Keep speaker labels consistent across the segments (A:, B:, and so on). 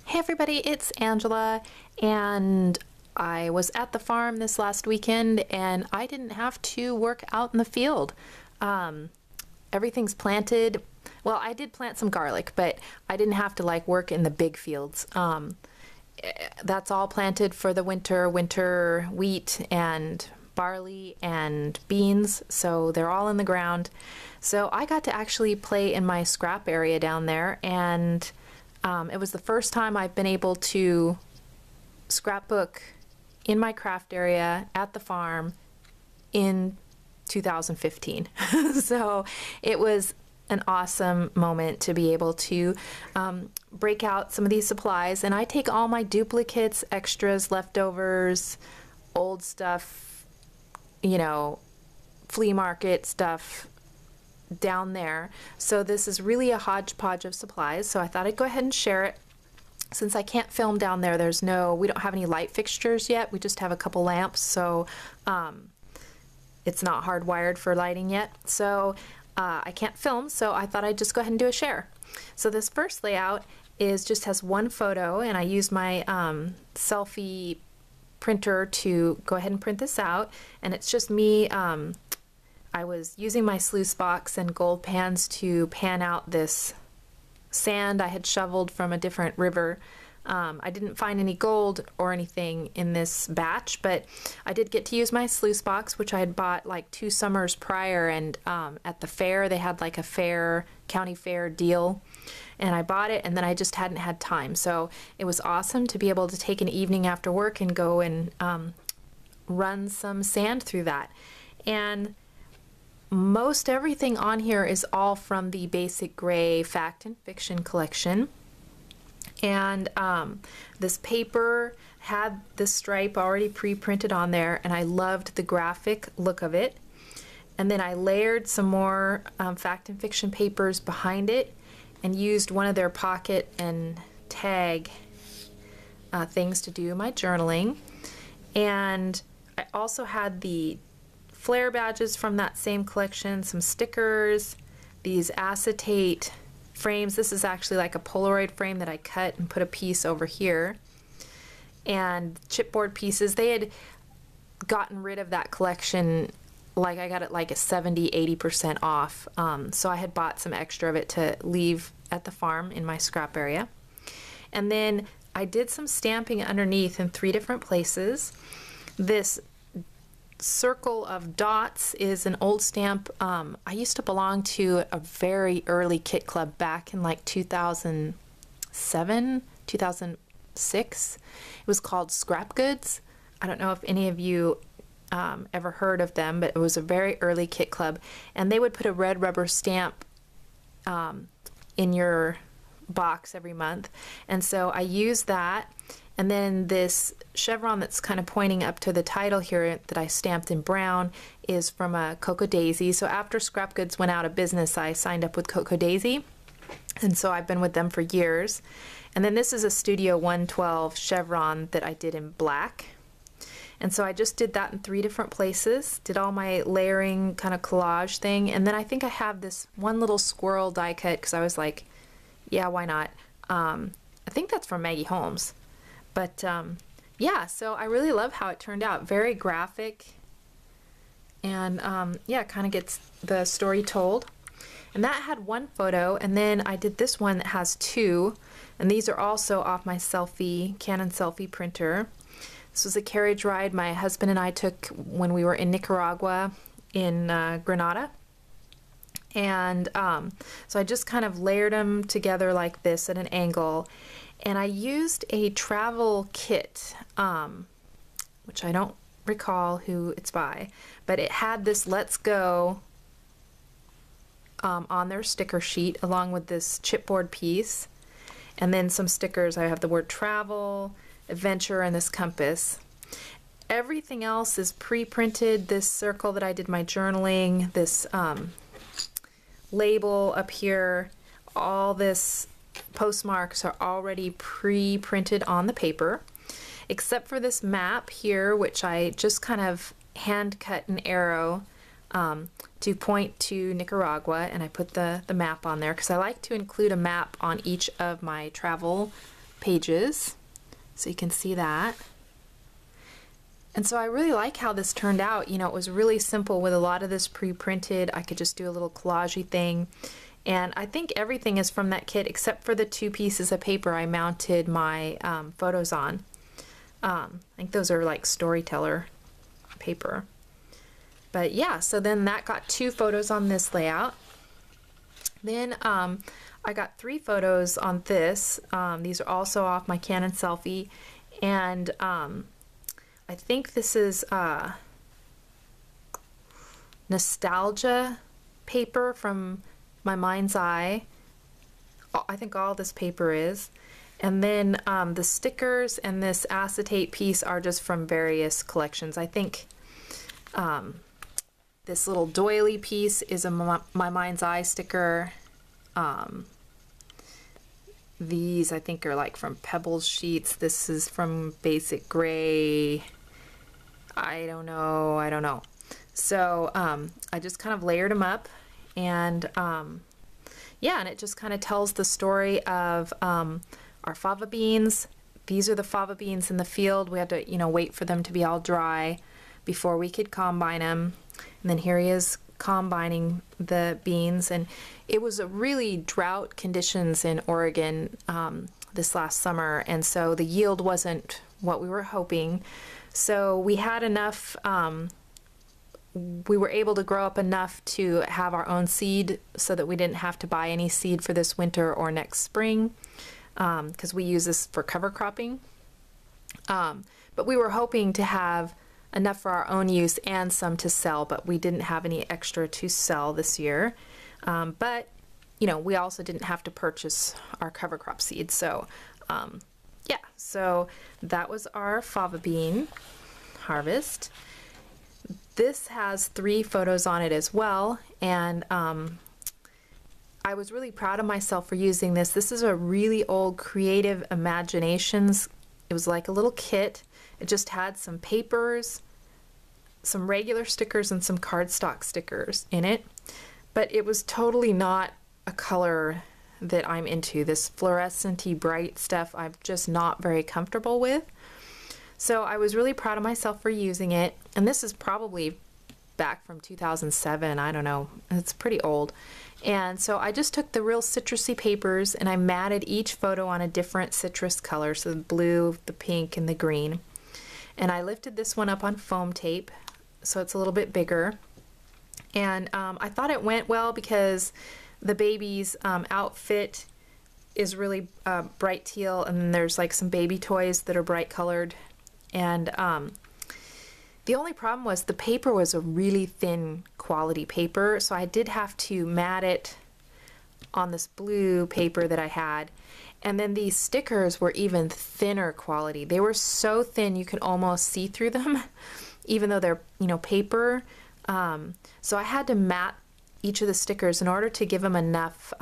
A: Hey everybody, it's Angela, and I was at the farm this last weekend and I didn't have to work out in the field. Everything's planted. Well, I did plant some garlic, but I didn't have to work in the big fields. That's all planted for the winter wheat and barley and beans, so they're all in the ground. So I got to actually play in my scrap area down there, and it was the first time I've been able to scrapbook in my craft area at the farm in 2015. So it was an awesome moment to be able to break out some of these supplies, and I take all my duplicates, extras, leftovers, old stuff, you know, flea market stuff down there. So this is really a hodgepodge of supplies, so I thought I'd go ahead and share it. Since I can't film down there, we don't have any light fixtures yet. We just have a couple lamps, so it's not hardwired for lighting yet. So I can't film, so I thought I'd just go ahead and do a share. So this first layout just has one photo, and I used my selfie printer to go ahead and print this out, and it's just me. I was using my sluice box and gold pans to pan out this sand I had shoveled from a different river. I didn't find any gold or anything in this batch, but I did get to use my sluice box, which I had bought like 2 summers prior, and at the fair they had like a county fair deal, and I bought it, and then I just hadn't had time. So it was awesome to be able to take an evening after work and go and run some sand through that. And most everything on here is all from the Basic Gray Fact and Fiction collection. And this paper had this stripe already pre-printed on there, and I loved the graphic look of it. And then I layered some more Fact and Fiction papers behind it and used one of their pocket and tag things to do my journaling. And I also had the flare badges from that same collection, some stickers, these acetate frames. This is actually like a Polaroid frame that I cut and put a piece over here, and chipboard pieces. They had gotten rid of that collection, like I got it like a 70–80% off, so I had bought some extra of it to leave at the farm in my scrap area. And then I did some stamping underneath in 3 different places. This circle of dots is an old stamp. I used to belong to a very early kit club back in like 2007, 2006. It was called Scrap Goods. I don't know if any of you ever heard of them, but it was a very early kit club, and they would put a red rubber stamp in your box every month. And so I used that. And then this chevron that's kind of pointing up to the title here that I stamped in brown is from a Cocoa Daisy. So after Scrap Goods went out of business, I signed up with Cocoa Daisy, and so I've been with them for years. And then this is a Studio 112 chevron that I did in black. And so I just did that in 3 different places, did all my layering kind of collage thing. And then I think I have this one little squirrel die cut because I was like, yeah, why not? I think that's from Maggie Holmes. But yeah, so I really love how it turned out. Very graphic, and yeah, it kind of gets the story told. And that had 1 photo, and then I did this one that has 2, and these are also off my Canon selfie printer. This was a carriage ride my husband and I took when we were in Nicaragua, in Granada. And so I just kind of layered them together like this at an angle. And I used a travel kit, which I don't recall who it's by, but it had this Let's Go on their sticker sheet along with this chipboard piece, and then some stickers. I have the word travel, adventure, and this compass. Everything else is pre-printed. This circle that I did my journaling, this label up here, all this postmarks are already pre-printed on the paper, except for this map here, which I just kind of hand cut an arrow to point to Nicaragua, and I put the map on there because I like to include a map on each of my travel pages, so you can see that. And so I really like how this turned out. You know, it was really simple with a lot of this pre-printed. I could just do a little collage-y thing. And I think everything is from that kit except for the 2 pieces of paper I mounted my photos on. I think those are like storyteller paper. But yeah, so then that got 2 photos on this layout. Then I got 3 photos on this. These are also off my Canon selfie. And I think this is nostalgia paper from my mind's eye. I think all this paper is. And then the stickers and this acetate piece are just from various collections. I think this little doily piece is a my mind's eye sticker. These I think are like from Pebbles sheets. This is from Basic Gray. I don't know. So I just kind of layered them up, and yeah, and it just kind of tells the story of our fava beans. These are the fava beans in the field. We had to, you know, wait for them to be all dry before we could combine them. And then here he is combining the beans, and it was a really drought conditions in Oregon this last summer, and so the yield wasn't what we were hoping. So we had enough, we were able to grow up enough to have our own seed so that we didn't have to buy any seed for this winter or next spring, because we use this for cover cropping. But we were hoping to have enough for our own use and some to sell, but we didn't have any extra to sell this year. But you know, we also didn't have to purchase our cover crop seeds. So yeah, so that was our fava bean harvest. This has 3 photos on it as well, and I was really proud of myself for using this. This is a really old Creative Imaginations. It was like a little kit. It just had some papers, some regular stickers, and some cardstock stickers in it. But it was totally not a color that I'm into. This fluorescent-y bright stuff I'm just not very comfortable with. So I was really proud of myself for using it. And this is probably back from 2007. I don't know. It's pretty old. And so I just took the real citrusy papers and I matted each photo on a different citrus color. So the blue, the pink, and the green. And I lifted this one up on foam tape, so it's a little bit bigger. And I thought it went well because the baby's outfit is really bright teal, and then there's like some baby toys that are bright colored. And the only problem was the paper was a really thin quality paper, so I did have to mat it on this blue paper that I had. And then these stickers were even thinner quality. They were so thin you could almost see through them, even though they're, you know, paper. So I had to mat each of the stickers in order to give them enough,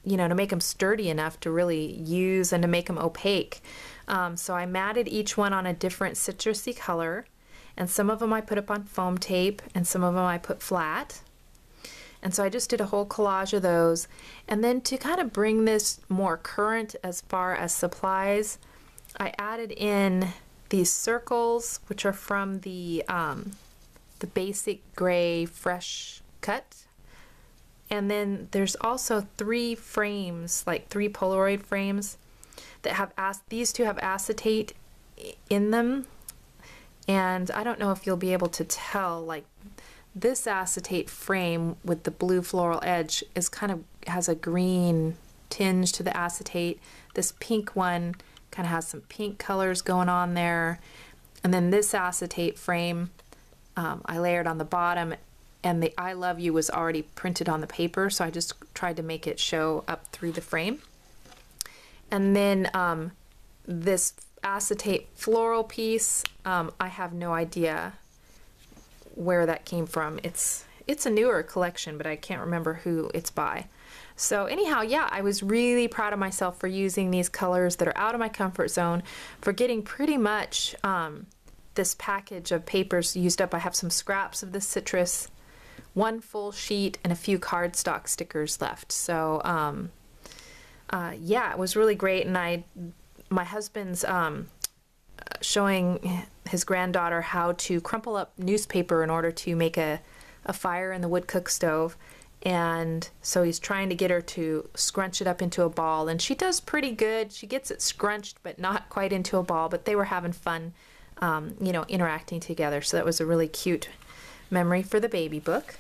A: you know, to make them sturdy enough to really use and to make them opaque. So I matted each one on a different citrusy color, and some of them I put up on foam tape and some of them I put flat. And so I just did a whole collage of those. And then to kind of bring this more current as far as supplies, I added in these circles, which are from the Basic Gray Fresh Cut. And then there's also 3 frames, like 3 Polaroid frames that have, these 2 have acetate in them. And I don't know if you'll be able to tell, like, this acetate frame with the blue floral edge is kind of has a green tinge to the acetate. This pink one kind of has some pink colors going on there. And then this acetate frame I layered on the bottom, and the I love you was already printed on the paper, so I just tried to make it show up through the frame. And then this acetate floral piece, I have no idea where that came from. It's a newer collection, but I can't remember who it's by. So anyhow, yeah, I was really proud of myself for using these colors that are out of my comfort zone, for getting pretty much this package of papers used up. I have some scraps of the citrus, 1 full sheet, and a few cardstock stickers left. So yeah, it was really great. And my husband's showing his granddaughter how to crumple up newspaper in order to make a fire in the wood cook stove. And so he's trying to get her to scrunch it up into a ball, and she does pretty good. She gets it scrunched, but not quite into a ball. But they were having fun, you know, interacting together. So that was a really cute memory for the baby book.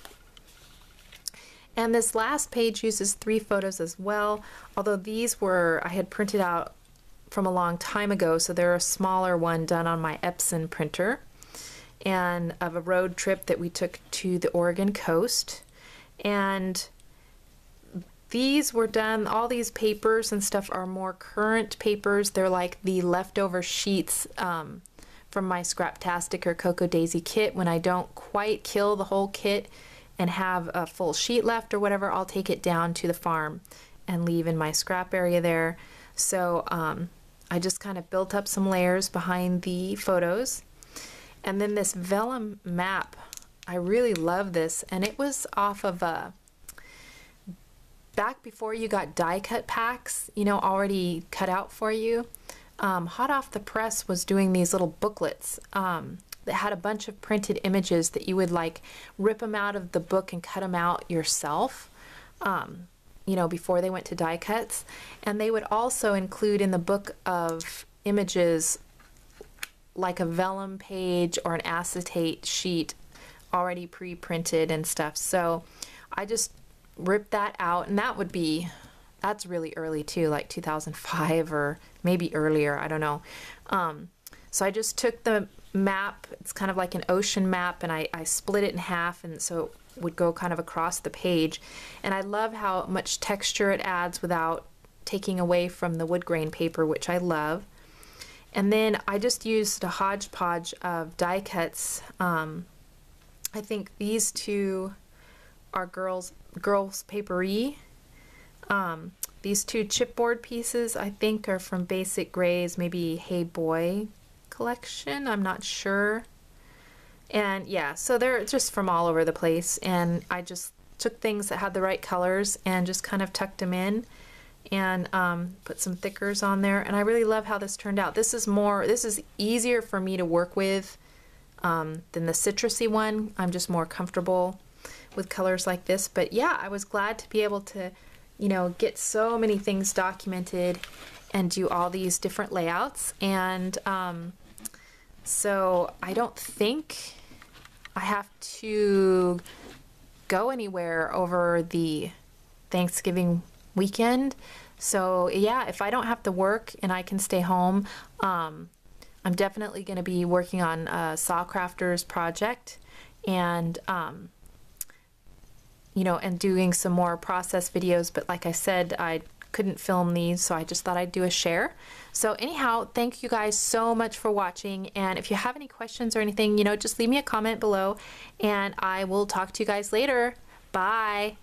A: And this last page uses 3 photos as well, although these were, I had printed out from a long time ago, so they're a smaller one done on my Epson printer, and of a road trip that we took to the Oregon coast. And these were done, all these papers and stuff are more current papers. They're like the leftover sheets from my Scraptastic or Cocoa Daisy kit. When I don't quite kill the whole kit and have a full sheet left or whatever, I'll take it down to the farm and leave in my scrap area there. So I just kind of built up some layers behind the photos. And then this vellum map, I really love this, and it was off of back before you got die cut packs, you know, already cut out for you. Hot off the press was doing these little booklets that had a bunch of printed images that you would like rip them out of the book and cut them out yourself, you know, before they went to die cuts. And they would also include in the book of images like a vellum page or an acetate sheet already pre-printed and stuff. So I just ripped that out, and that's really early too, like 2005 or maybe earlier, I don't know. So I just took the map, it's kind of like an ocean map, and I split it in half, and so it would go kind of across the page. And I love how much texture it adds without taking away from the wood grain paper, which I love. And then I just used a hodgepodge of die cuts. I think these 2 are girls papery. These 2 chipboard pieces I think are from Basic Gray's maybe Hey Boy collection, I'm not sure. And yeah, so they're just from all over the place, and I just took things that had the right colors and just kind of tucked them in and put some thickers on there. And I really love how this turned out. This is easier for me to work with than the citrusy one. I'm just more comfortable with colors like this. But yeah, I was glad to be able to, you know, get so many things documented and do all these different layouts. And so I don't think I have to go anywhere over the Thanksgiving weekend. So yeah, if I don't have to work and I can stay home, I'm definitely going to be working on a Saw Crafters project, and you know, and doing some more process videos. But like I said, I couldn't film these, so I just thought I'd do a share. So anyhow, thank you guys so much for watching, and if you have any questions or anything, you know, just leave me a comment below, and I will talk to you guys later. Bye.